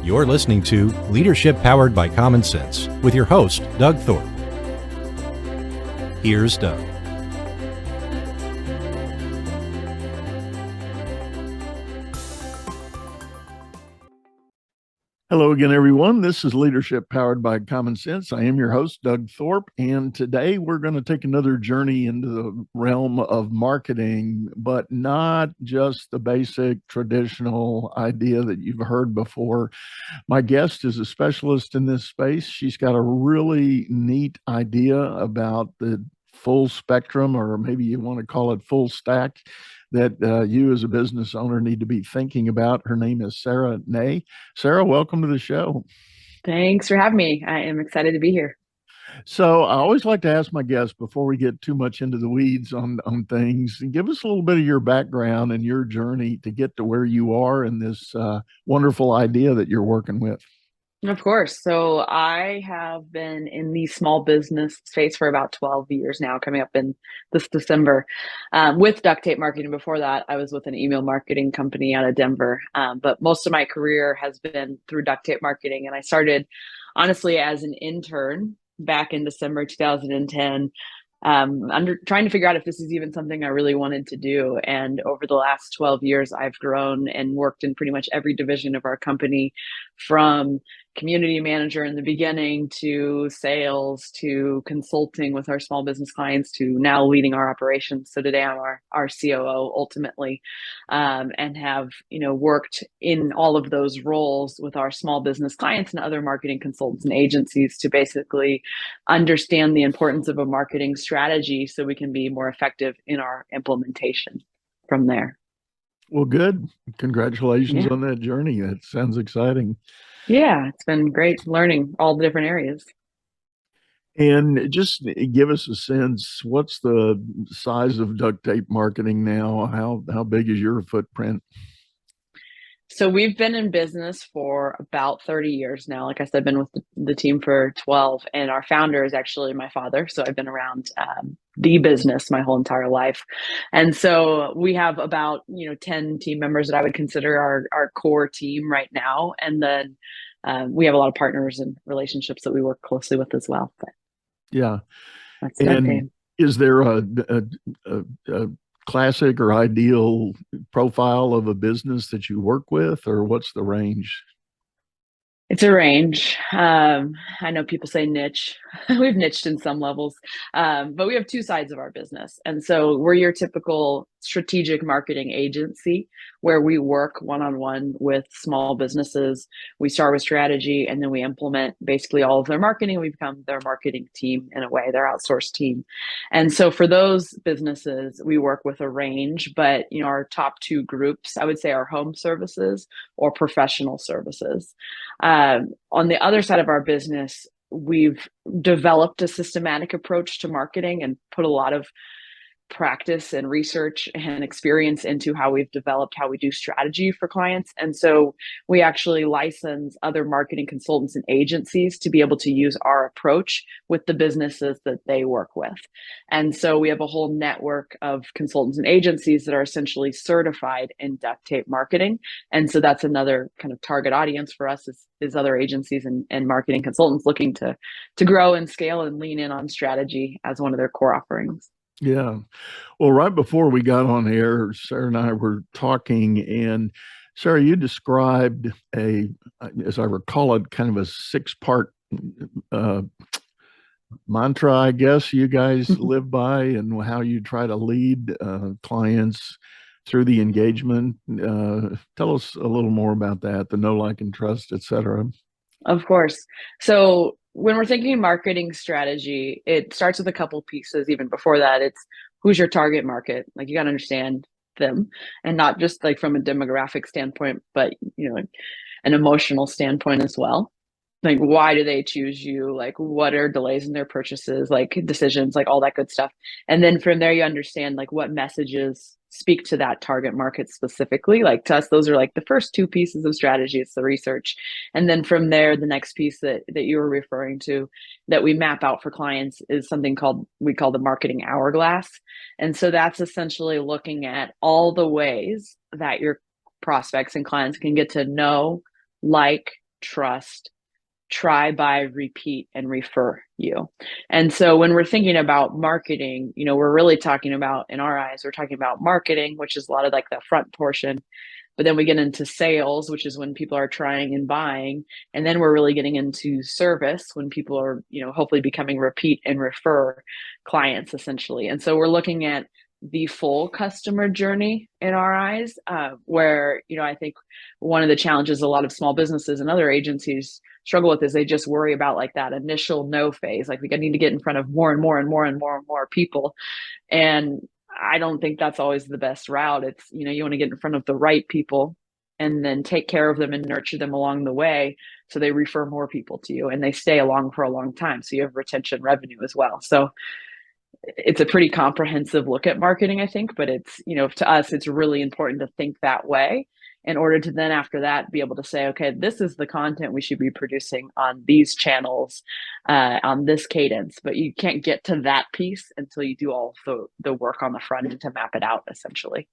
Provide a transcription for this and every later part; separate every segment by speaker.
Speaker 1: You're listening to Leadership Powered by Common Sense with your host, Doug Thorpe. Here's Doug.
Speaker 2: Hello again, everyone. This is Leadership Powered by Common Sense. I am your host, Doug Thorpe, and today we're going to take another journey into the realm of marketing, but not just the basic traditional idea that you've heard before. My guest is a specialist in this space. She's got a really neat idea about the full spectrum, or maybe you want to call it full stack, that you as a business owner need to be thinking about. Her name is Sara Nay. Sara, welcome to the show.
Speaker 3: Thanks for having me. I am excited to be here.
Speaker 2: So I always like to ask my guests before we get too much into the weeds on things, and give us a little bit of your background and your journey to get to where you are in this wonderful idea that you're working with.
Speaker 3: Of course. So I have been in the small business space for about 12 years now, coming up in this December, with Duct Tape Marketing. Before that, I was with an email marketing company out of Denver. But most of my career has been through Duct Tape Marketing. And I started, honestly, as an intern back in December 2010. Trying to figure out if this is even something I really wanted to do. And over the last 12 years, I've grown and worked in pretty much every division of our company, from community manager in the beginning to sales to consulting with our small business clients to now leading our operations. So today I'm our COO ultimately, and have, worked in all of those roles with our small business clients and other marketing consultants and agencies to basically understand the importance of a marketing strategy so we can be more effective in our implementation from there.
Speaker 2: Well, good. Congratulations on that journey. That sounds exciting.
Speaker 3: Yeah, it's been great learning all the different areas.
Speaker 2: And just give us a sense, what's the size of Duct Tape Marketing now? How big is your footprint?
Speaker 3: So we've been in business for about 30 years now. Like I said, I've been with the team for 12, and our founder is actually my father. So I've been around the business my whole entire life. And so we have about, 10 team members that I would consider our core team right now. And then we have a lot of partners and relationships that we work closely with as well. But
Speaker 2: yeah.
Speaker 3: That's
Speaker 2: and is there a classic or ideal profile of a business that you work with, or what's the range?
Speaker 3: It's a range. I know people say niche. We've niched in some levels, but we have two sides of our business. And so we're your typical strategic marketing agency where we work one-on-one with small businesses. We start with strategy, and then we implement basically all of their marketing. We become their marketing team in a way, their outsourced team. And so for those businesses, we work with a range, but our top two groups, I would say, are home services or professional services. On the other side of our business, we've developed a systematic approach to marketing and put a lot of practice and research and experience into how we've developed how we do strategy for clients. And so we actually license other marketing consultants and agencies to be able to use our approach with the businesses that they work with. And so we have a whole network of consultants and agencies that are essentially certified in duct tape marketing. And so that's another kind of target audience for us is other agencies and marketing consultants looking to grow and scale and lean in on strategy as one of their core offerings.
Speaker 2: Yeah. Well, right before we got on air, Sara and I were talking, and Sara, you described as I recall it, kind of a 6-part mantra, I guess, you guys live by, and how you try to lead clients through the engagement. Tell us a little more about that, the know, like, and trust, et cetera.
Speaker 3: Of course. So when we're thinking marketing strategy, it starts with a couple pieces. Even before that, it's who's your target market? Like, you got to understand them, and not just like from a demographic standpoint, but an emotional standpoint as well. Like, why do they choose you? Like, what are delays in their purchases, like decisions, like all that good stuff. And then from there, you understand like what messages speak to that target market specifically. Like, to us, those are like the first two pieces of strategy. It's the research. And then from there, the next piece that you were referring to that we map out for clients is something we call the marketing hourglass. And so that's essentially looking at all the ways that your prospects and clients can get to know, like, trust, try, buy, repeat, and refer you. And so when we're thinking about marketing, we're really talking about, in our eyes, we're talking about marketing, which is a lot of like the front portion. But then we get into sales, which is when people are trying and buying. And then we're really getting into service when people are, hopefully becoming repeat and refer clients essentially. And so we're looking at the full customer journey in our eyes, where, I think one of the challenges a lot of small businesses and other agencies struggle with is they just worry about like that initial no phase. Like we need to get in front of more and more and more and more and more people. And I don't think that's always the best route. It's, you want to get in front of the right people and then take care of them and nurture them along the way. So they refer more people to you and they stay along for a long time. So you have retention revenue as well. So it's a pretty comprehensive look at marketing, I think, but it's, to us, it's really important to think that way in order to then after that be able to say, okay, this is the content we should be producing on these channels, on this cadence. But you can't get to that piece until you do all the work on the front end to map it out, essentially.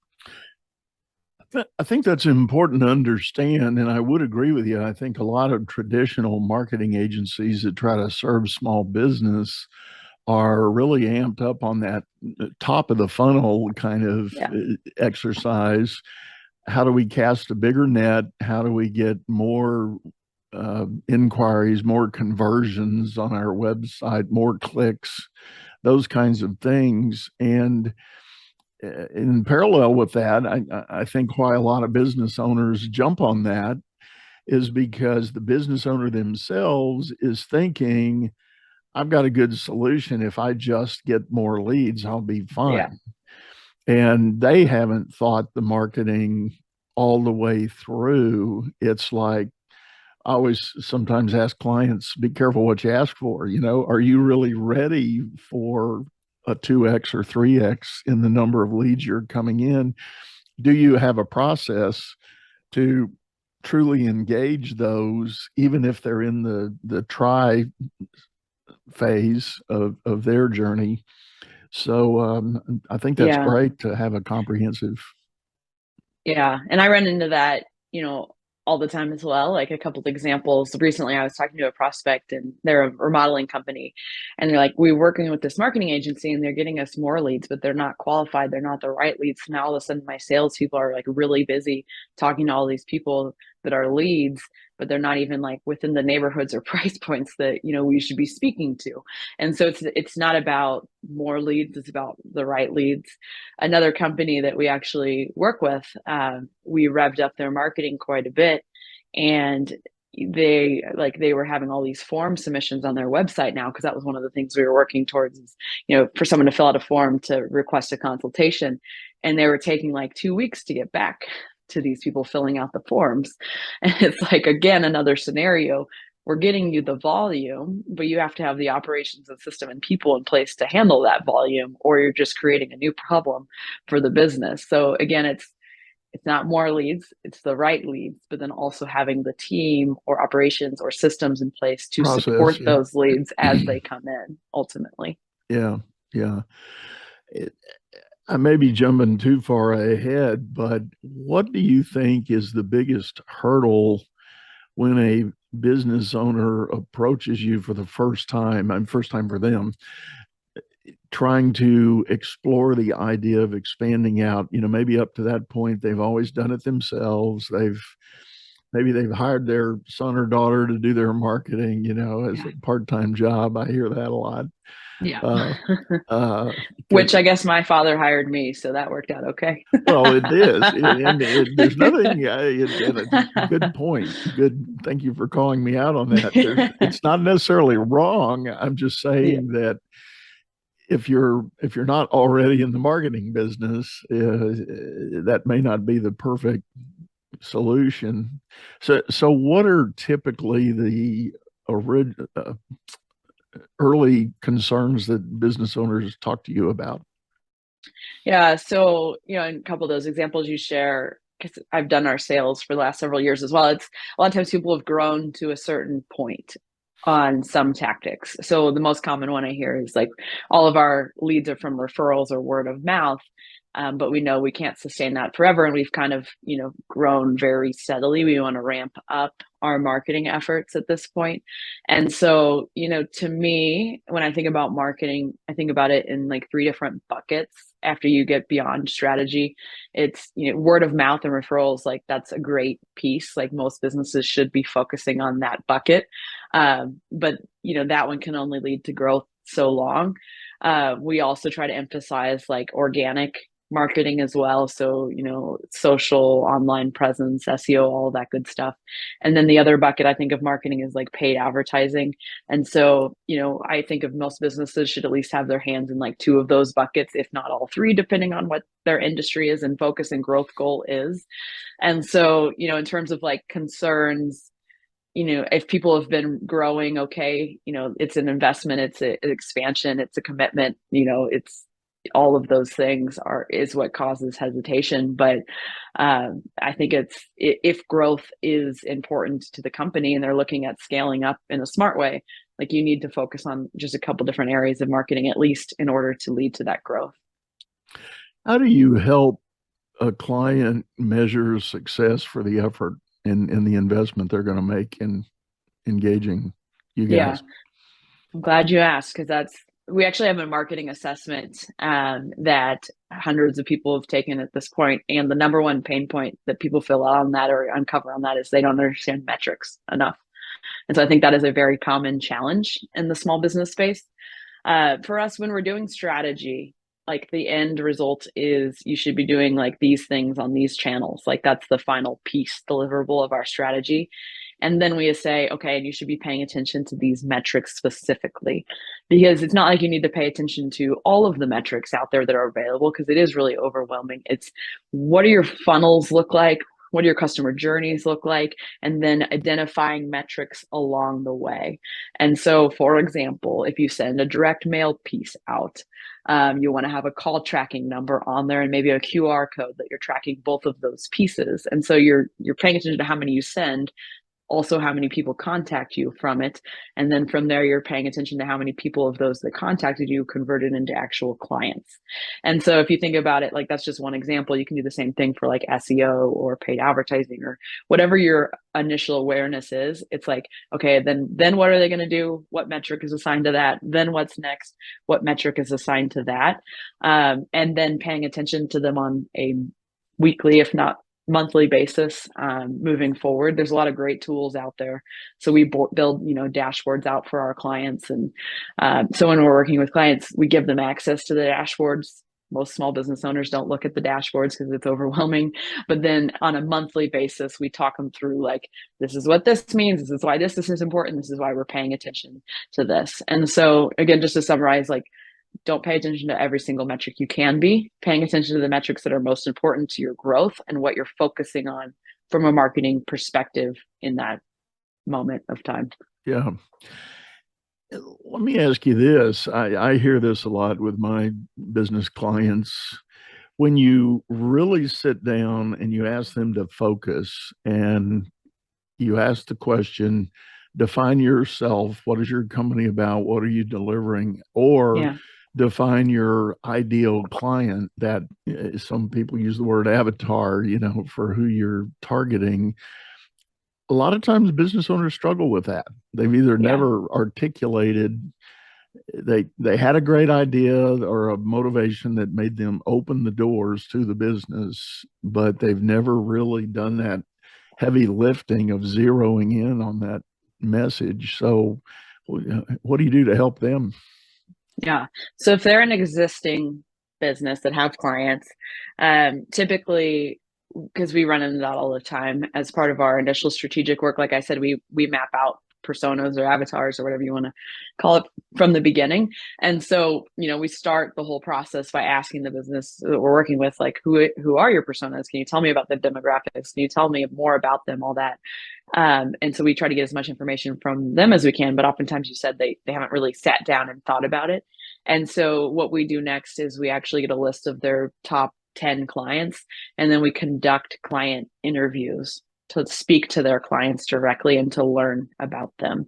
Speaker 2: I think that's important to understand, and I would agree with you. I think a lot of traditional marketing agencies that try to serve small business are really amped up on that top of the funnel kind of exercise. How do we cast a bigger net? How do we get more inquiries, more conversions on our website, more clicks, those kinds of things? And in parallel with that, I think why a lot of business owners jump on that is because the business owner themselves is thinking, I've got a good solution. If I just get more leads, I'll be fine.
Speaker 3: Yeah.
Speaker 2: And they haven't thought the marketing all the way through. It's like, I always sometimes ask clients, be careful what you ask for. Are you really ready for a 2x or 3x in the number of leads you're coming in? Do you have a process to truly engage those, even if they're in the try phase of their journey? So I think that's great to have a comprehensive.
Speaker 3: Yeah. And I run into that, all the time as well. Like a couple of examples. Recently, I was talking to a prospect and they're a remodeling company. And they're like, we're working with this marketing agency and they're getting us more leads, but they're not qualified. They're not the right leads. Now all of a sudden my salespeople are like really busy talking to all these people that are leads, but they're not even like within the neighborhoods or price points that, we should be speaking to. And so it's not about more leads, it's about the right leads. Another company that we actually work with, we revved up their marketing quite a bit, and they were having all these form submissions on their website now, because that was one of the things we were working towards is, for someone to fill out a form to request a consultation, and they were taking like 2 weeks to get back to these people filling out the forms. And it's like, again, another scenario. We're getting you the volume, but you have to have the operations and system and people in place to handle that volume, or you're just creating a new problem for the business. So again, it's not more leads, it's the right leads, but then also having the team or operations or systems in place to support those leads as they come in ultimately.
Speaker 2: Yeah. I may be jumping too far ahead, but what do you think is the biggest hurdle when a business owner approaches you for the first time, and first time for them, trying to explore the idea of expanding out? Maybe up to that point, they've always done it themselves. Maybe they've hired their son or daughter to do their marketing, as a part-time job. I hear that a lot.
Speaker 3: Yeah. Which I guess my father hired me, so that worked out okay.
Speaker 2: Well, it is. There's nothing. Good point. Good. Thank you for calling me out on that. It's not necessarily wrong. I'm just saying that if you're not already in the marketing business, that may not be the perfect solution. So what are typically the early concerns that business owners talk to you about?
Speaker 3: Yeah. So, in a couple of those examples you share, because I've done our sales for the last several years as well, it's a lot of times people have grown to a certain point on some tactics. So the most common one I hear is like all of our leads are from referrals or word of mouth. But we know we can't sustain that forever. And we've kind of, grown very steadily. We want to ramp up our marketing efforts at this point. And so, to me, when I think about marketing, I think about it in like three different buckets. After you get beyond strategy, it's, word of mouth and referrals. Like that's a great piece. Like most businesses should be focusing on that bucket. But, that one can only lead to growth so long. We also try to emphasize like organic marketing as well. So, social, online presence, SEO, all that good stuff. And then the other bucket I think of marketing is like paid advertising. And so, I think of most businesses should at least have their hands in like two of those buckets, if not all three, depending on what their industry is and focus and growth goal is. And so, in terms of like concerns, if people have been growing, okay, it's an investment, it's an expansion, it's a commitment, it's all of those things is what causes hesitation. But I think if growth is important to the company and they're looking at scaling up in a smart way, like you need to focus on just a couple different areas of marketing, at least in order to lead to that growth.
Speaker 2: How do you help a client measure success for the effort and the investment they're going to make in engaging you guys?
Speaker 3: Yeah, I'm glad you asked, because we actually have a marketing assessment that hundreds of people have taken at this point. And the number one pain point that people fill out on that or uncover on that is they don't understand metrics enough. And so I think that is a very common challenge in the small business space. For us, when we're doing strategy, like the end result is you should be doing like these things on these channels. Like that's the final piece deliverable of our strategy. And then we say, okay, and you should be paying attention to these metrics specifically, because it's not like you need to pay attention to all of the metrics out there that are available, because it is really overwhelming. It's what do your funnels look like? What do your customer journeys look like? And then identifying metrics along the way. And so, for example, if you send a direct mail piece out, you want to have a call tracking number on there and maybe a QR code that you're tracking both of those pieces. And so you're paying attention to how many you send, also how many people contact you from it. And then from there, you're paying attention to how many people of those that contacted you converted into actual clients. And so if you think about it, like that's just one example. You can do the same thing for like SEO or paid advertising or whatever your initial awareness is. It's like, okay, then what are they going to do? What metric is assigned to that? Then what's next? What metric is assigned to that? And then paying attention to them on a weekly, if not monthly basis, moving forward. There's a lot of great tools out there. So we build, dashboards out for our clients. And so when we're working with clients, we give them access to the dashboards. Most small business owners don't look at the dashboards because it's overwhelming. But then on a monthly basis, we talk them through like, this is what this means. This is why this is important. This is why we're paying attention to this. And so again, just to summarize, like, don't pay attention to every single metric. You can be paying attention to the metrics that are most important to your growth and what you're focusing on from a marketing perspective in that moment of time.
Speaker 2: Yeah. Let me ask you this. I hear this a lot with my business clients. When you really sit down and you ask them to focus and you ask the question, define yourself. What is your company about? What are you delivering? Or define your ideal client. That some people use the word avatar, for who you're targeting. A lot of times business owners struggle with that. They've either never articulated, they had a great idea or a motivation that made them open the doors to the business, but they've never really done that heavy lifting of zeroing in on that message. So what do you do to help them?
Speaker 3: Yeah. So if they're an existing business that have clients, typically, because we run into that all the time as part of our initial strategic work, like I said, we map out personas or avatars or whatever you want to call it from the beginning. And so, we start the whole process by asking the business that we're working with, like, who are your personas? Can you tell me about the demographics? Can you tell me more about them, all that? And so we try to get as much information from them as we can, but oftentimes you said they haven't really sat down and thought about it. And so what we do next is we actually get a list of their top 10 clients, and then we conduct client interviews to speak to their clients directly and to learn about them.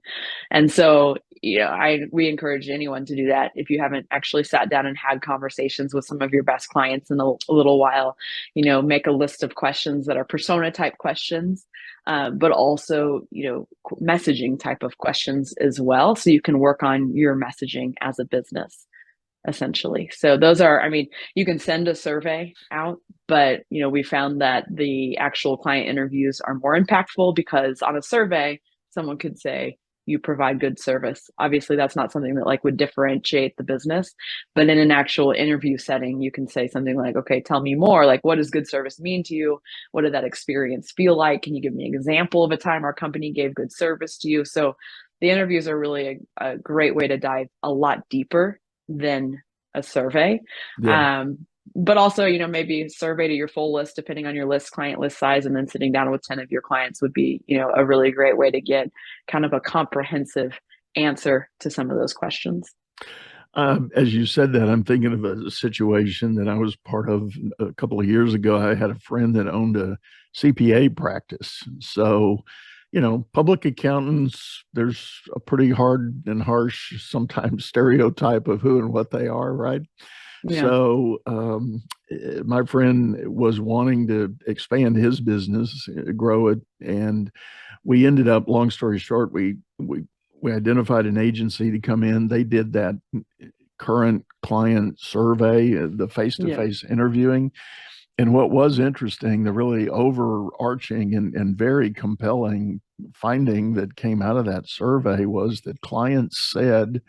Speaker 3: And so, we encourage anyone to do that. If you haven't actually sat down and had conversations with some of your best clients in a little while, make a list of questions that are persona type questions, but also, messaging type of questions as well. So you can work on your messaging as a business, essentially. So those are, you can send a survey out, but, we found that the actual client interviews are more impactful because on a survey, someone could say, you provide good service. Obviously, that's not something that would differentiate the business, but in an actual interview setting, you can say something like, okay, tell me more. What does good service mean to you? What did that experience feel like? Can you give me an example of a time our company gave good service to you? So the interviews are really a great way to dive a lot deeper than a survey.
Speaker 2: Yeah.
Speaker 3: But also, maybe survey to your full list, depending on your client list size, and then sitting down with 10 of your clients would be, a really great way to get kind of a comprehensive answer to some of those questions.
Speaker 2: As you said that, I'm thinking of a situation that I was part of a couple of years ago. I had a friend that owned a CPA practice. So, public accountants, there's a pretty hard and harsh, sometimes stereotype of who and what they are, right?
Speaker 3: Yeah.
Speaker 2: So my friend was wanting to expand his business, grow it, and we ended up, long story short, we identified an agency to come in. They did that current client survey, the face-to-face interviewing. And what was interesting, the really overarching and very compelling finding that came out of that survey was that clients said,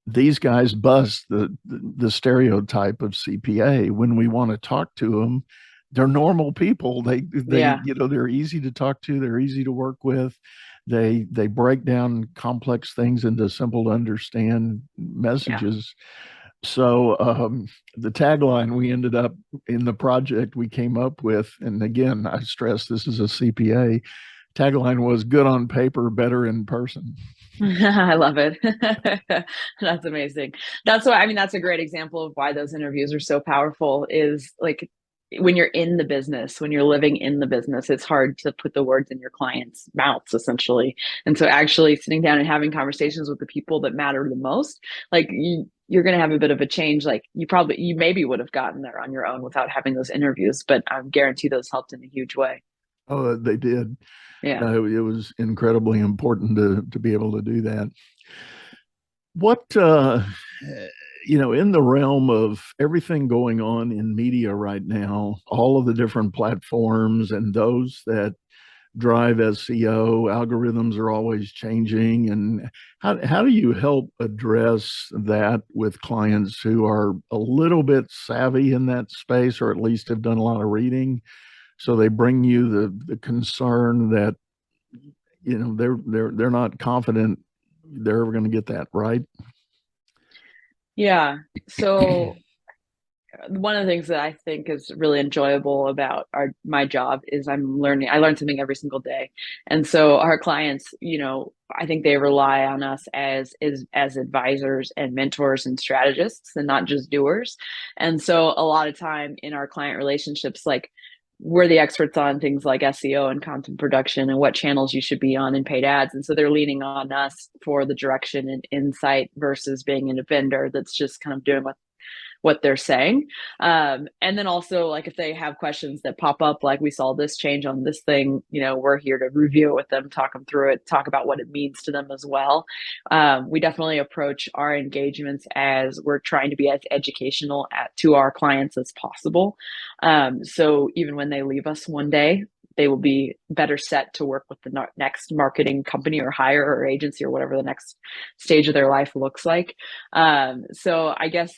Speaker 2: these guys bust the stereotype of CPA. When we want to talk to them, they're normal people. They they're easy to talk to. They're easy to work with. They break down complex things into simple to understand messages. Yeah. So the tagline we ended up in the project we came up with, and again, I stress this is a CPA, tagline was good on paper, better in person.
Speaker 3: I love it. That's amazing. That's why, that's a great example of why those interviews are so powerful is when you're in the business, when you're living in the business, it's hard to put the words in your clients' mouths, essentially. And so actually sitting down and having conversations with the people that matter the most, you're going to have a bit of a change. You maybe would have gotten there on your own without having those interviews, but I guarantee those helped in a huge way.
Speaker 2: Oh, they did.
Speaker 3: Yeah.
Speaker 2: It was incredibly important to be able to do that. What, in the realm of everything going on in media right now, all of the different platforms and those that drive SEO, algorithms are always changing. And how do you help address that with clients who are a little bit savvy in that space, or at least have done a lot of reading? So they bring you the concern that, they're not confident they're ever going to get that right.
Speaker 3: Yeah. So one of the things that I think is really enjoyable about my job is I learn something every single day. And so our clients, I think they rely on us as advisors and mentors and strategists and not just doers. And so a lot of time in our client relationships, we're the experts on things like SEO and content production and what channels you should be on in paid ads. And so they're leaning on us for the direction and insight versus being a vendor that's just kind of doing what they're saying. And then also if they have questions that pop up, we saw this change on this thing, we're here to review it with them, talk them through it, talk about what it means to them as well. We definitely approach our engagements as we're trying to be as educational to our clients as possible. So even when they leave us one day, they will be better set to work with the next marketing company or hire or agency or whatever the next stage of their life looks like. So I guess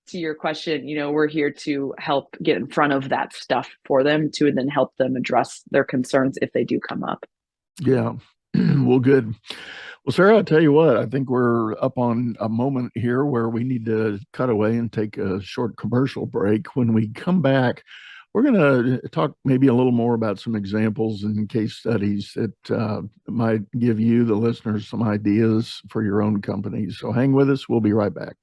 Speaker 3: to your question, we're here to help get in front of that stuff for them to then help them address their concerns if they do come up.
Speaker 2: Yeah. Well, good. Well, Sarah, I'll tell you what, I think we're up on a moment here where we need to cut away and take a short commercial break. When we come back, we're going to talk maybe a little more about some examples and case studies that might give you, the listeners, some ideas for your own company. So hang with us. We'll be right back.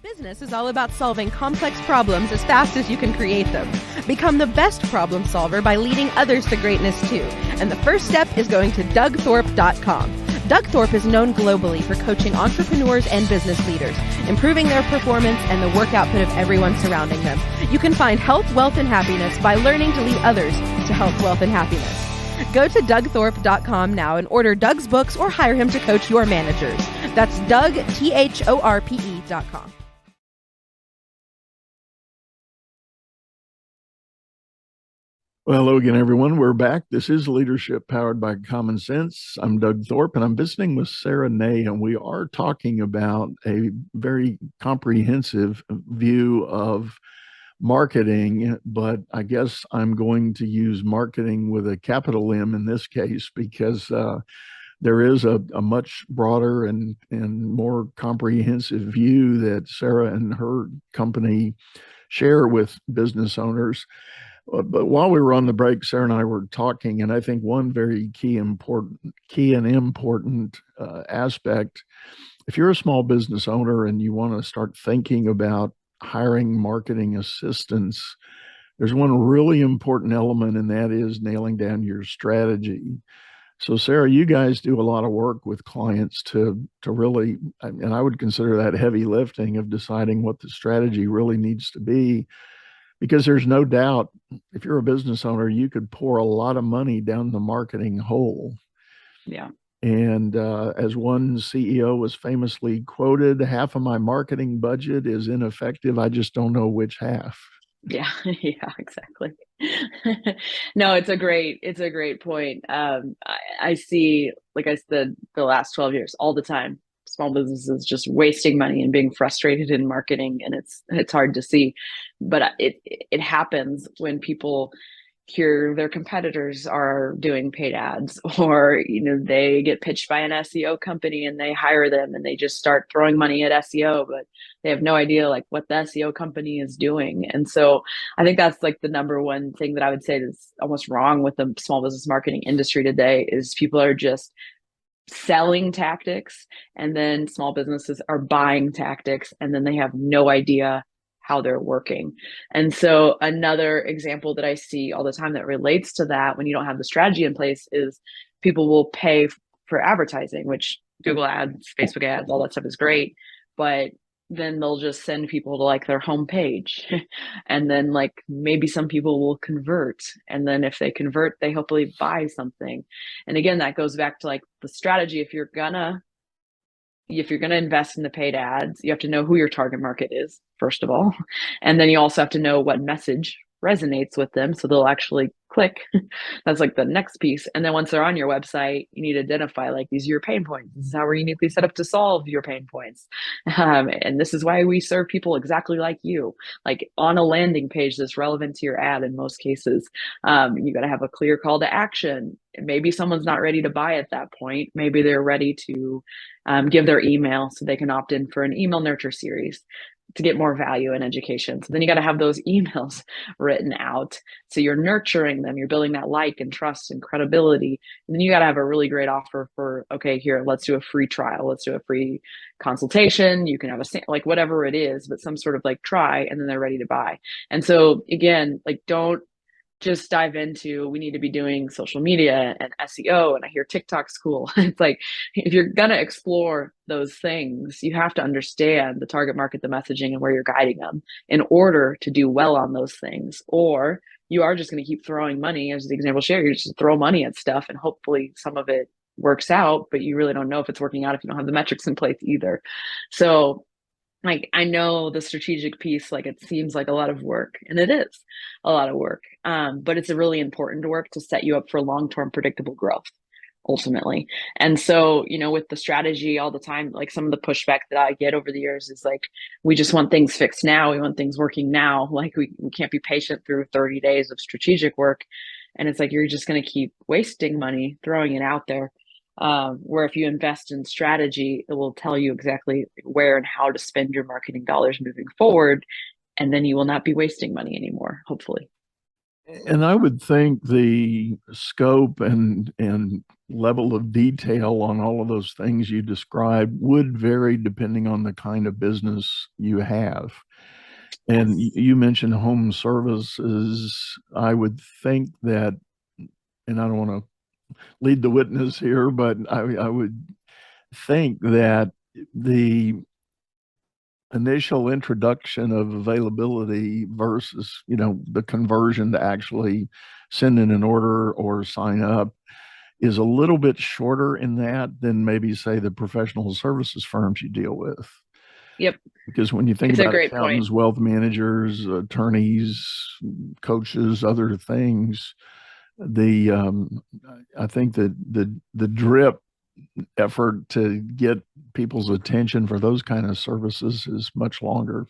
Speaker 4: Business is all about solving complex problems as fast as you can create them. Become the best problem solver by leading others to greatness too. And the first step is going to DougThorpe.com. DuctTape is known globally for coaching entrepreneurs and business leaders, improving their performance and the work output of everyone surrounding them. You can find health, wealth, and happiness by learning to lead others to health, wealth, and happiness. Go to DougThorpe.com now and order Doug's books or hire him to coach your managers. That's Doug, THORPE.com.
Speaker 2: Well, hello again, everyone. We're back. This is Leadership Powered by Common Sense. I'm Doug Thorpe, and I'm visiting with Sara Nay, and we are talking about a very comprehensive view of marketing, but I guess I'm going to use marketing with a capital M in this case because there is a much broader and more comprehensive view that Sara and her company share with business owners. But while we were on the break, Sara and I were talking, and I think one very key and important aspect, if you're a small business owner and you want to start thinking about hiring marketing assistants, there's one really important element, and that is nailing down your strategy. So, Sara, you guys do a lot of work with clients to really, and I would consider that heavy lifting of deciding what the strategy really needs to be. Because there's no doubt, if you're a business owner, you could pour a lot of money down the marketing hole.
Speaker 3: Yeah.
Speaker 2: And as one CEO was famously quoted, half of my marketing budget is ineffective. I just don't know which half.
Speaker 3: Yeah, yeah, exactly. No, it's a great point. I see, like I said, the last 12 years, all the time, small businesses just wasting money and being frustrated in marketing, and it's hard to see, but it happens when people hear their competitors are doing paid ads, or they get pitched by an SEO company and they hire them and they just start throwing money at SEO, but they have no idea like what the SEO company is doing. And so I think that's like the number one thing that I would say is almost wrong with the small business marketing industry today is people are just selling tactics, and then small businesses are buying tactics, and then they have no idea how they're working. And so another example that I see all the time that relates to that when you don't have the strategy in place is people will pay for advertising, which Google ads, Facebook ads, all that stuff is great, but then they'll just send people to like their homepage. And then like maybe some people will convert. And then if they convert, they hopefully buy something. And again, that goes back to like the strategy. If you're gonna invest in the paid ads, you have to know who your target market is, first of all. And then you also have to know what message resonates with them, so they'll actually click. That's like the next piece. And then once they're on your website, you need to identify like these are your pain points. This is how we're uniquely set up to solve your pain points. And this is why we serve people exactly like you, like on a landing page that's relevant to your ad in most cases. You got to have a clear call to action. Maybe someone's not ready to buy at that point. Maybe they're ready to give their email so they can opt in for an email nurture series to get more value and education. So then you got to have those emails written out. So you're nurturing them, you're building that like and trust and credibility. And then you got to have a really great offer for, okay, here, let's do a free trial. Let's do a free consultation. You can have like whatever it is, but some sort of like try, and then they're ready to buy. And so again, like don't just dive into, we need to be doing social media and SEO, and I hear TikTok's cool. It's like, if you're going to explore those things, you have to understand the target market, the messaging, and where you're guiding them in order to do well on those things. Or you are just going to keep throwing money, as the example shared, you just throw money at stuff and hopefully some of it works out, but you really don't know if it's working out if you don't have the metrics in place either. So like, I know the strategic piece, like it seems like a lot of work, and it is a lot of work, but it's a really important work to set you up for long-term predictable growth ultimately. And so, with the strategy all the time, like some of the pushback that I get over the years is like, we just want things fixed now. We want things working now. Like we can't be patient through 30 days of strategic work. And it's like, you're just going to keep wasting money, throwing it out there. Where if you invest in strategy, it will tell you exactly where and how to spend your marketing dollars moving forward. And then you will not be wasting money anymore, hopefully.
Speaker 2: And I would think the scope and level of detail on all of those things you described would vary depending on the kind of business you have. And you mentioned home services. I would think that, and I don't want to lead the witness here, but I would think that the initial introduction of availability versus, the conversion to actually send in an order or sign up is a little bit shorter in that than maybe say the professional services firms you deal with.
Speaker 3: Yep.
Speaker 2: Because when you think
Speaker 3: It's a
Speaker 2: about
Speaker 3: great point.
Speaker 2: accountants, wealth managers, attorneys, coaches, other things, the I think that the drip effort to get people's attention for those kind of services is much longer.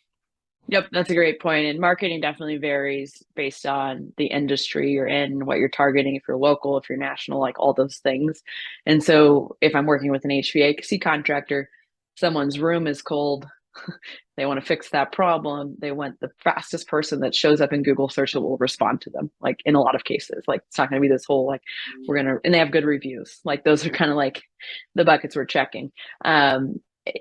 Speaker 3: Yep, that's a great point. And marketing definitely varies based on the industry you're in, what you're targeting, if you're local, if you're national, like all those things. And so if I'm working with an HVAC contractor, someone's room is cold, they want to fix that problem, they want the fastest person that shows up in Google search that will respond to them. Like in a lot of cases, like it's not going to be this whole, like and they have good reviews. Like those are kind of like the buckets we're checking.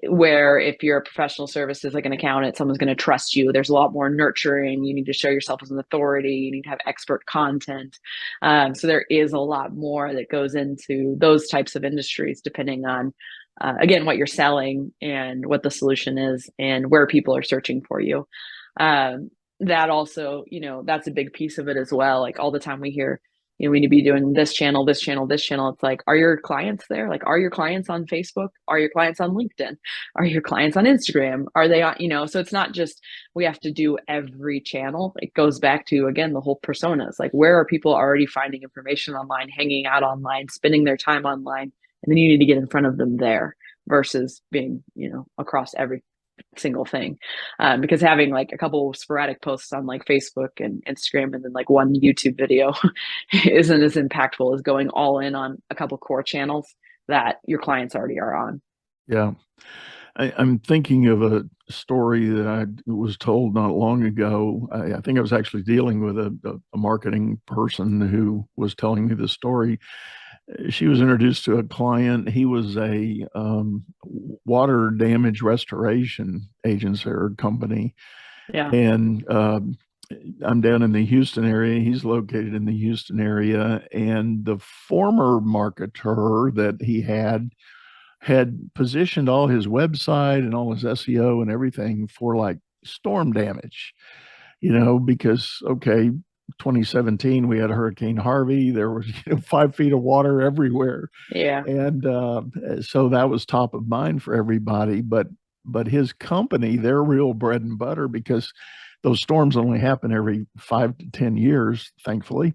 Speaker 3: Where if you're a professional services, like an accountant, someone's going to trust you. There's a lot more nurturing. You need to show yourself as an authority. You need to have expert content. So there is a lot more that goes into those types of industries, depending on, again, what you're selling and what the solution is and where people are searching for you. That also, that's a big piece of it as well. Like all the time we hear, we need to be doing this channel, this channel, this channel. It's like, are your clients there? Like, are your clients on Facebook? Are your clients on LinkedIn? Are your clients on Instagram? Are they on, so it's not just, we have to do every channel. It goes back to, again, the whole personas. Like, where are people already finding information online, hanging out online, spending their time online? And then you need to get in front of them there versus being, across every single thing, because having like a couple of sporadic posts on like Facebook and Instagram and then like one YouTube video isn't as impactful as going all in on a couple core channels that your clients already are on.
Speaker 2: Yeah. I'm thinking of a story that I was told not long ago. I think I was actually dealing with a marketing person who was telling me the story. She was introduced to a client. He was a water damage restoration agency or company.
Speaker 3: Yeah.
Speaker 2: And I'm down in the Houston area. He's located in the Houston area. And the former marketer that he had positioned all his website and all his SEO and everything for like storm damage, because, okay, 2017, we had Hurricane Harvey. There was 5 feet of water everywhere.
Speaker 3: Yeah.
Speaker 2: And so that was top of mind for everybody. But his company, their real bread and butter, because those storms only happen every 5 to 10 years, thankfully.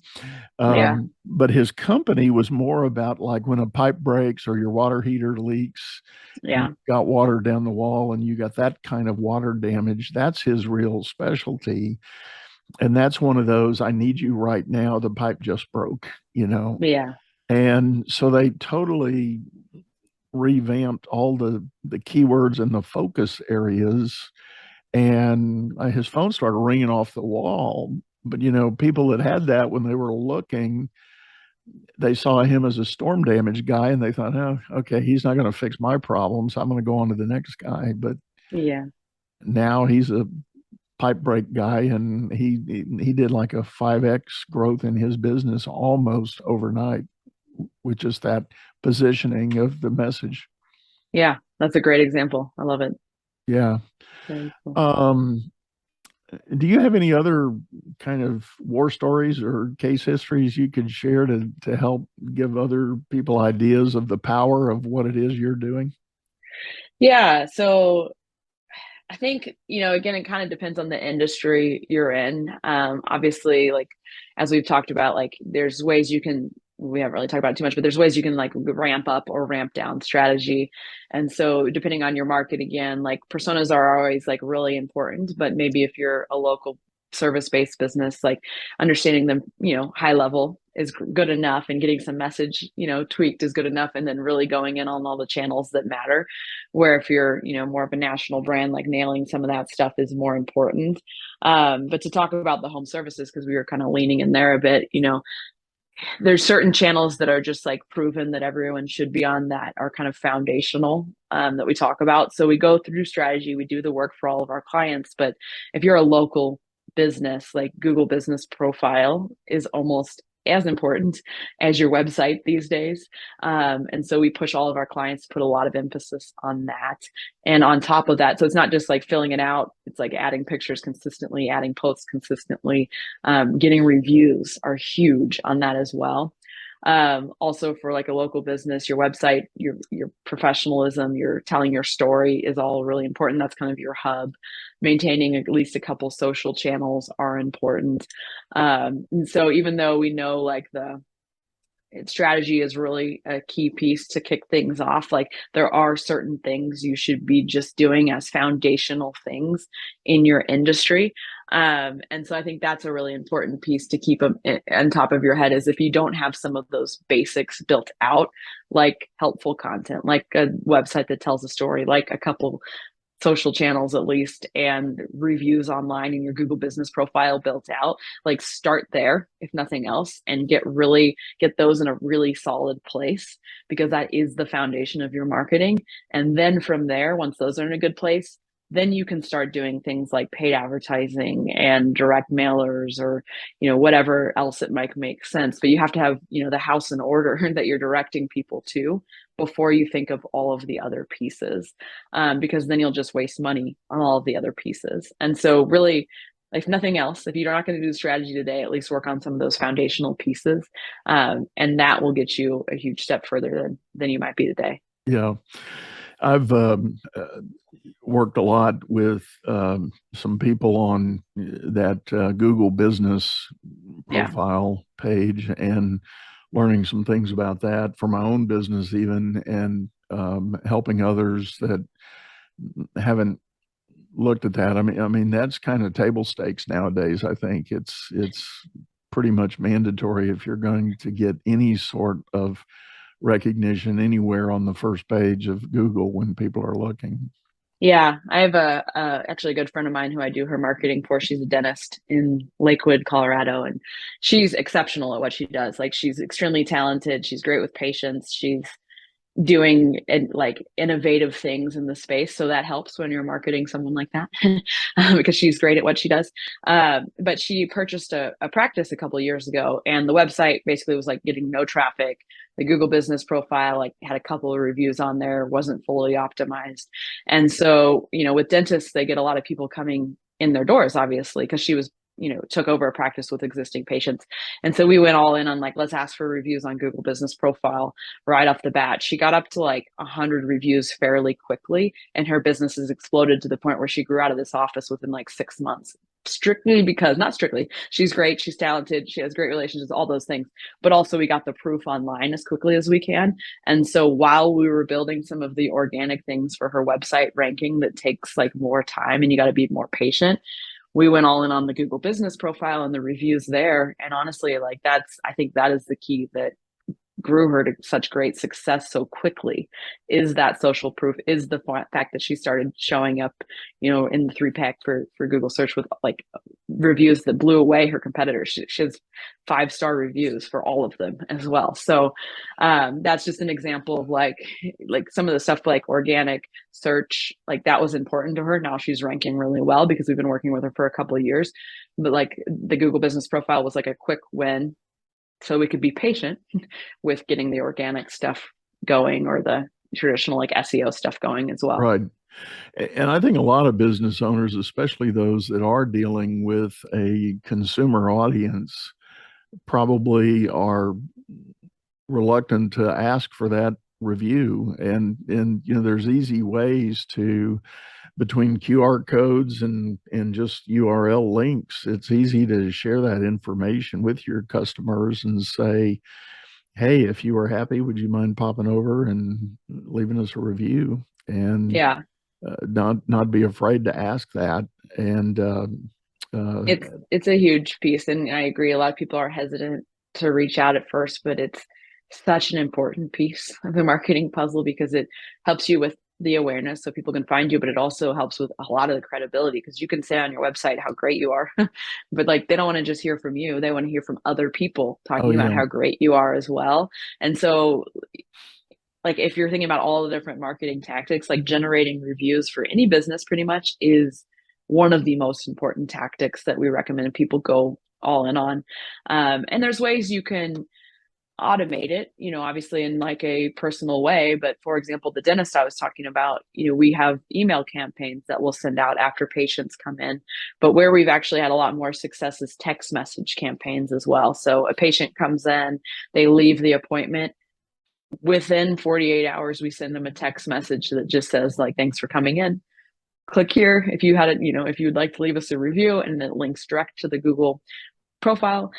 Speaker 2: But his company was more about like when a pipe breaks or your water heater leaks,
Speaker 3: Yeah.
Speaker 2: you got water down the wall and you got that kind of water damage. That's his real specialty. And that's one of those, I need you right now. The pipe just broke,
Speaker 3: Yeah.
Speaker 2: And so they totally revamped all the keywords and the focus areas. And his phone started ringing off the wall. But, people that had that when they were looking, they saw him as a storm damage guy and they thought, oh, okay, he's not going to fix my problems. I'm going to go on to the next guy. But
Speaker 3: yeah,
Speaker 2: now he's a pipe break guy, and he did like a 5x growth in his business almost overnight with just that positioning of the message.
Speaker 3: Yeah, that's a great example. I love it.
Speaker 2: Yeah.
Speaker 3: Very cool.
Speaker 2: Do you have any other kind of war stories or case histories you could share to help give other people ideas of the power of what it is you're doing?
Speaker 3: Yeah, so I think, again, it kind of depends on the industry you're in. Obviously, like, as we've talked about, like, there's ways we haven't really talked about it too much, but there's ways you can like ramp up or ramp down strategy. And so depending on your market, again, like personas are always like really important, but maybe if you're a local service-based business, like understanding them, high level is good enough, and getting some message, tweaked is good enough. And then really going in on all the channels that matter, where if you're, more of a national brand, like nailing some of that stuff is more important. But to talk about the home services, because we were kind of leaning in there a bit, there's certain channels that are just like proven that everyone should be on, that are kind of foundational, that we talk about. So we go through strategy, we do the work for all of our clients. But if you're a local business, like Google Business Profile is almost as important as your website these days. And so we push all of our clients to put a lot of emphasis on that. And on top of that, so it's not just like filling it out, it's like adding pictures consistently, adding posts consistently, getting reviews are huge on that as well. Also for like a local business, your website, your professionalism, your telling your story is all really important. That's kind of your hub. Maintaining at least a couple social channels are important. And so even though we know like the strategy is really a key piece to kick things off, like there are certain things you should be just doing as foundational things in your industry. And so I think that's a really important piece to keep on top of your head, is if you don't have some of those basics built out, like helpful content, like a website that tells a story, like a couple social channels at least, and reviews online and your Google business profile built out, like start there, if nothing else, and get those in a really solid place, because that is the foundation of your marketing. And then from there, once those are in a good place, then you can start doing things like paid advertising and direct mailers, or, whatever else it might make sense. But you have to have, the house in order that you're directing people to before you think of all of the other pieces, because then you'll just waste money on all of the other pieces. And so really, if nothing else, if you're not going to do the strategy today, at least work on some of those foundational pieces. And that will get you a huge step further than you might be today.
Speaker 2: Yeah. I've worked a lot with some people on that Google business profile page, and learning some things about that for my own business even, and helping others that haven't looked at that. I mean that's kind of table stakes nowadays. I think it's pretty much mandatory if you're going to get any sort of recognition anywhere on the first page of Google when people are looking.
Speaker 3: Yeah, I have actually a good friend of mine who I do her marketing for. She's a dentist in Lakewood, Colorado, and she's exceptional at what she does. Like, she's extremely talented. She's great with patients. She's doing like innovative things in the space. So that helps when you're marketing someone like that, because she's great at what she does. But she purchased a practice a couple of years ago, and the website basically was like getting no traffic. The Google business profile like had a couple of reviews on there, wasn't fully optimized. And so, with dentists, they get a lot of people coming in their doors, obviously, because she was took over a practice with existing patients. And so we went all in on like, let's ask for reviews on Google business profile right off the bat. She got up to like 100 reviews fairly quickly, and her business has exploded to the point where she grew out of this office within like 6 months. Not strictly, she's great, she's talented, she has great relationships, all those things, but also we got the proof online as quickly as we can. And so while we were building some of the organic things for her website ranking that takes like more time and you got to be more patient, we went all in on the Google business profile and the reviews there. And honestly, like I think that is the key that grew her to such great success so quickly, is that social proof, is the fact that she started showing up, in the 3-pack for Google search with like reviews that blew away her competitors. She has 5-star reviews for all of them as well. So that's just an example of like some of the stuff like organic search, like that was important to her. Now she's ranking really well because we've been working with her for a couple of years, but like the Google business profile was like a quick win. So we could be patient with getting the organic stuff going, or the traditional like SEO stuff going as well.
Speaker 2: Right. And I think a lot of business owners, especially those that are dealing with a consumer audience, probably are reluctant to ask for that review. And there's easy ways to, between QR codes and just URL links, it's easy to share that information with your customers and say, hey, if you are happy, would you mind popping over and leaving us a review? And not be afraid to ask that. And
Speaker 3: it's a huge piece. And I agree, a lot of people are hesitant to reach out at first, but it's such an important piece of the marketing puzzle, because it helps you with the awareness so people can find you, but it also helps with a lot of the credibility, because you can say on your website how great you are, but like they don't want to just hear from you, they want to hear from other people talking about how great you are as well. And so like if you're thinking about all the different marketing tactics, like generating reviews for any business pretty much is one of the most important tactics that we recommend people go all in on. And there's ways you can automate it, obviously in like a personal way. But for example, the dentist I was talking about, we have email campaigns that we'll send out after patients come in. But where we've actually had a lot more success is text message campaigns as well. So a patient comes in, they leave the appointment. Within 48 hours, we send them a text message that just says like, thanks for coming in. Click here if you had it, if you would like to leave us a review, and it links direct to the Google profile,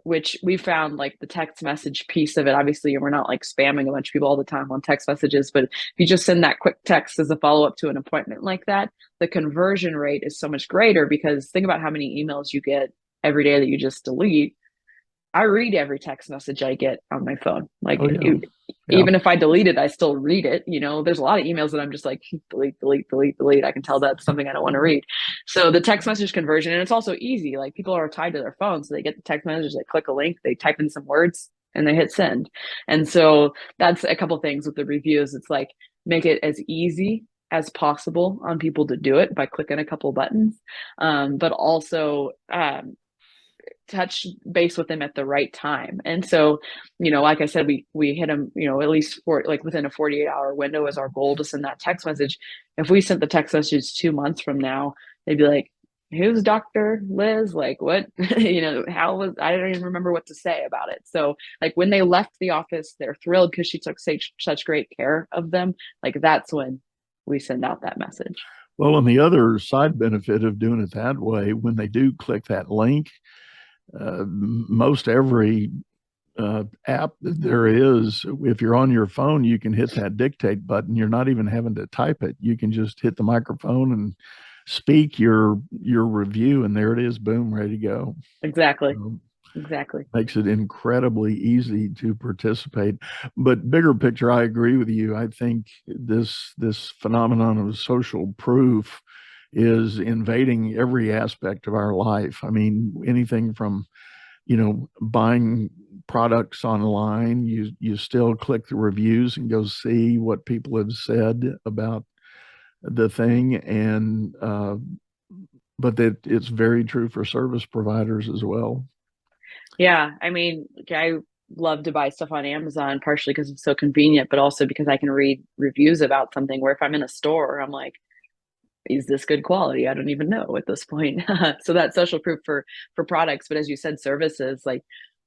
Speaker 3: which we found like the text message piece of it. Obviously, we're not like spamming a bunch of people all the time on text messages, but if you just send that quick text as a follow-up to an appointment like that, the conversion rate is so much greater, because think about how many emails you get every day that you just delete. I read every text message I get on my phone. Like, even if I delete it, I still read it. There's a lot of emails that I'm just like, delete, delete, delete, delete. I can tell that's something I don't want to read. So the text message conversion, and it's also easy. Like, people are tied to their phone. So they get the text message, they click a link, they type in some words, and they hit send. And so that's a couple things with the reviews. It's like, make it as easy as possible on people to do it by clicking a couple buttons. But also, touch base with them at the right time. And so, like I said, we hit them, at least within a 48-hour window is our goal to send that text message. If we sent the text message 2 months from now, they'd be like, who's Dr. Liz? Like, what, how was, I don't even remember what to say about it. So like, when they left the office, they're thrilled because she took such great care of them. Like, that's when we send out that message.
Speaker 2: Well, and the other side benefit of doing it that way, when they do click that link, most every app that there is, if you're on your phone, you can hit that dictate button. You're not even having to type it. You can just hit the microphone and speak your review, and there it is. Boom, ready to go.
Speaker 3: Exactly. Exactly.
Speaker 2: Makes it incredibly easy to participate. But bigger picture, I agree with you. I think this phenomenon of social proof is invading every aspect of our life. I mean, anything from, buying products online, you still click the reviews and go see what people have said about the thing. And, but that it's very true for service providers as well.
Speaker 3: Yeah. I mean, I love to buy stuff on Amazon, partially because it's so convenient, but also because I can read reviews about something, where if I'm in a store, I'm like, is this good quality? I don't even know at this point. So that's social proof for products. But as you said, services, like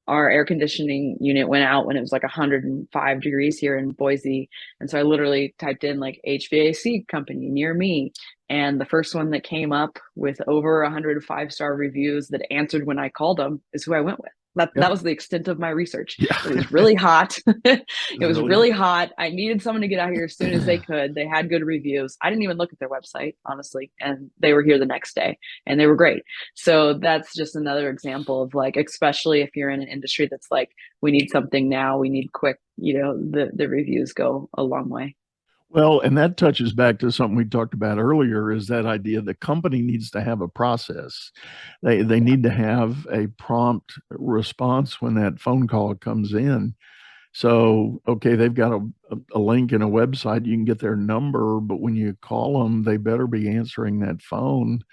Speaker 3: our air conditioning unit went out when it was like 105 degrees here in Boise. And so I literally typed in like HVAC company near me. And the first one that came up with over 105-star reviews that answered when I called them is who I went with. That was the extent of my research. Yeah. It was really hot. It was really hot. I needed someone to get out here as soon as they could. They had good reviews. I didn't even look at their website, honestly. And they were here the next day and they were great. So that's just another example of like, especially if you're in an industry that's like, we need something now, we need quick, the reviews go a long way.
Speaker 2: Well, and that touches back to something we talked about earlier, is that idea the company needs to have a process. They need to have a prompt response when that phone call comes in. So, okay, they've got a link in a website, you can get their number, but when you call them, they better be answering that phone.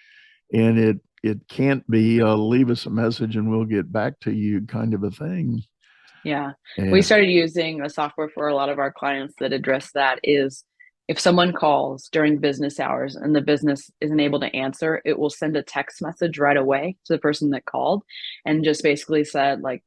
Speaker 2: And it can't be leave us a message and we'll get back to you kind of a thing.
Speaker 3: Yeah. We started using a software for a lot of our clients that address that. Is if someone calls during business hours and the business isn't able to answer, it will send a text message right away to the person that called and just basically said, like,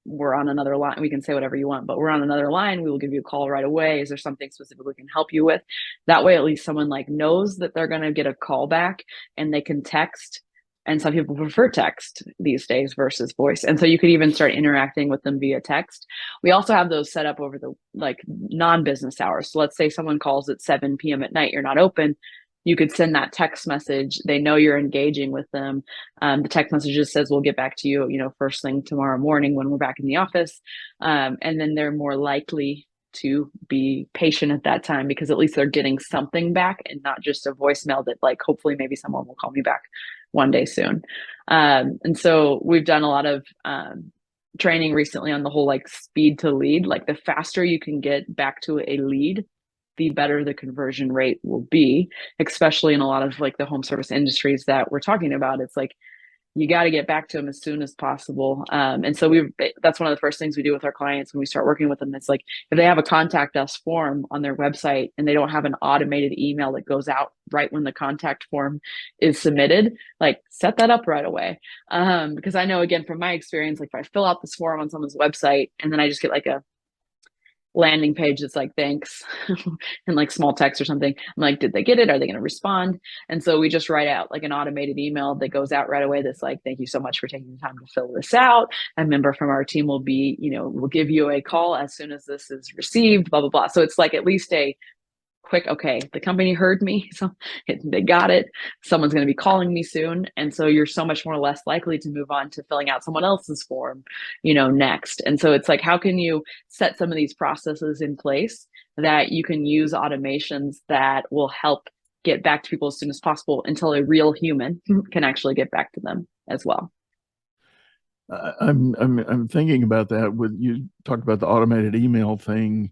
Speaker 3: we're on another line. We can say whatever you want, but we're on another line. We will give you a call right away. Is there something specific we can help you with? That way, at least someone like knows that they're going to get a call back and they can text. And some people prefer text these days versus voice. And so you could even start interacting with them via text. We also have those set up over the like non-business hours. So let's say someone calls at 7 p.m. at night, you're not open. You could send that text message. They know you're engaging with them. The text message just says, we'll get back to you, first thing tomorrow morning when we're back in the office. And then they're more likely to be patient at that time, because at least they're getting something back and not just a voicemail that like, hopefully maybe someone will call me back one day soon. And so we've done a lot of training recently on the whole like speed to lead. Like, the faster you can get back to a lead, the better the conversion rate will be, especially in a lot of like the home service industries that we're talking about. It's like you got to get back to them as soon as possible. And so that's one of the first things we do with our clients when we start working with them. It's like, if they have a contact us form on their website and they don't have an automated email that goes out right when the contact form is submitted, like set that up right away. Because I know, again, from my experience, like if I fill out this form on someone's website and then I just get like a landing page that's like, thanks, and like small text or something, I'm like, did they get it? Are they going to respond? And so we just write out like an automated email that goes out right away that's like, thank you so much for taking the time to fill this out. A member from our team will give you a call as soon as this is received, blah, blah, blah. So it's like at least a quick, okay, the company heard me, so they got it. Someone's going to be calling me soon. And so you're so much more less likely to move on to filling out someone else's form, next. And so it's like, how can you set some of these processes in place that you can use automations that will help get back to people as soon as possible until a real human can actually get back to them as well.
Speaker 2: I'm thinking about that. With you talked about the automated email thing.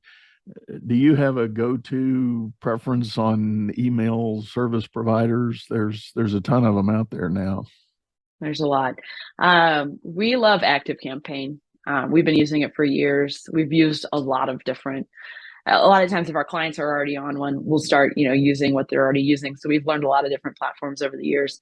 Speaker 2: Do you have a go-to preference on email service providers? There's a ton of them out there now.
Speaker 3: There's a lot. We love ActiveCampaign. We've been using it for years. We've used a lot of times if our clients are already on one, we'll start, using what they're already using. So we've learned a lot of different platforms over the years.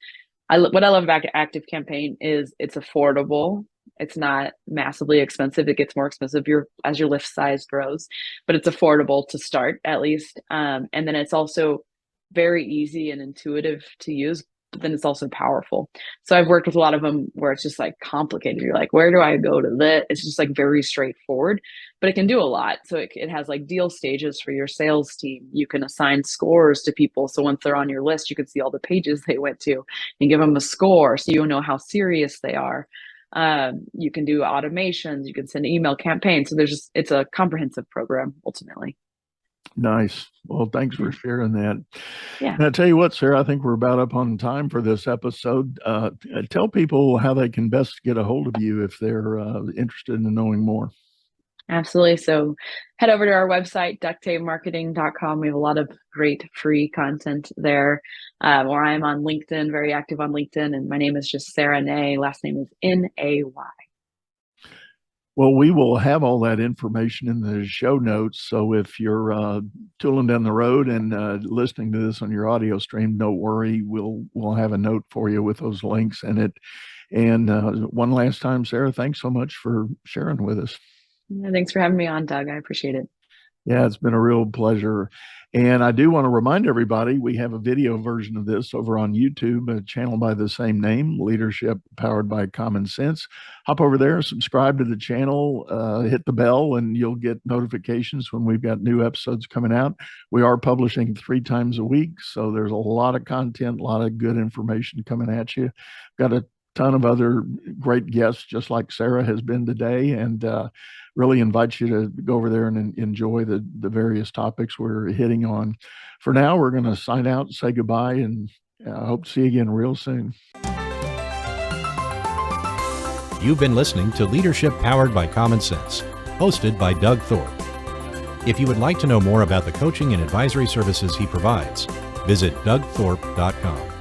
Speaker 3: What I love about ActiveCampaign is it's affordable. It's not massively expensive. It gets more expensive as your list size grows, but it's affordable to start at least. And then it's also very easy and intuitive to use, but then it's also powerful. So I've worked with a lot of them where it's just like complicated. You're like, where do I go to this? It's just like very straightforward, but it can do a lot. So it has like deal stages for your sales team. You can assign scores to people. So once they're on your list, you can see all the pages they went to and give them a score so you know how serious they are. You can do automations, you can send email campaigns. So it's a comprehensive program ultimately.
Speaker 2: Nice. Well, thanks for sharing that.
Speaker 3: Yeah.
Speaker 2: And I tell you what, Sarah, I think we're about up on time for this episode. Tell people how they can best get a hold of you if they're interested in knowing more.
Speaker 3: Absolutely. So head over to our website, DuctTapeMarketing.com. We have a lot of great free content there. Or I'm on LinkedIn, very active on LinkedIn, and my name is just Sara Nay. Last name is Nay.
Speaker 2: Well, we will have all that information in the show notes. So if you're tooling down the road and listening to this on your audio stream, don't worry. We'll have a note for you with those links in it. And one last time, Sarah, thanks so much for sharing with us.
Speaker 3: Thanks for having me on, Doug. I appreciate it.
Speaker 2: Yeah, it's been a real pleasure. And I do want to remind everybody, we have a video version of this over on YouTube, a channel by the same name, Leadership Powered by Common Sense. Hop over there, subscribe to the channel, hit the bell, and you'll get notifications when we've got new episodes coming out. We are publishing 3 times a week, so there's a lot of content, a lot of good information coming at you. Got a ton of other great guests, just like Sarah has been today, and really invite you to go over there and enjoy the various topics we're hitting on. For now, we're going to sign out, say goodbye, and I hope to see you again real soon.
Speaker 1: You've been listening to Leadership Powered by Common Sense, hosted by Doug Thorpe. If you would like to know more about the coaching and advisory services he provides, visit DougThorpe.com.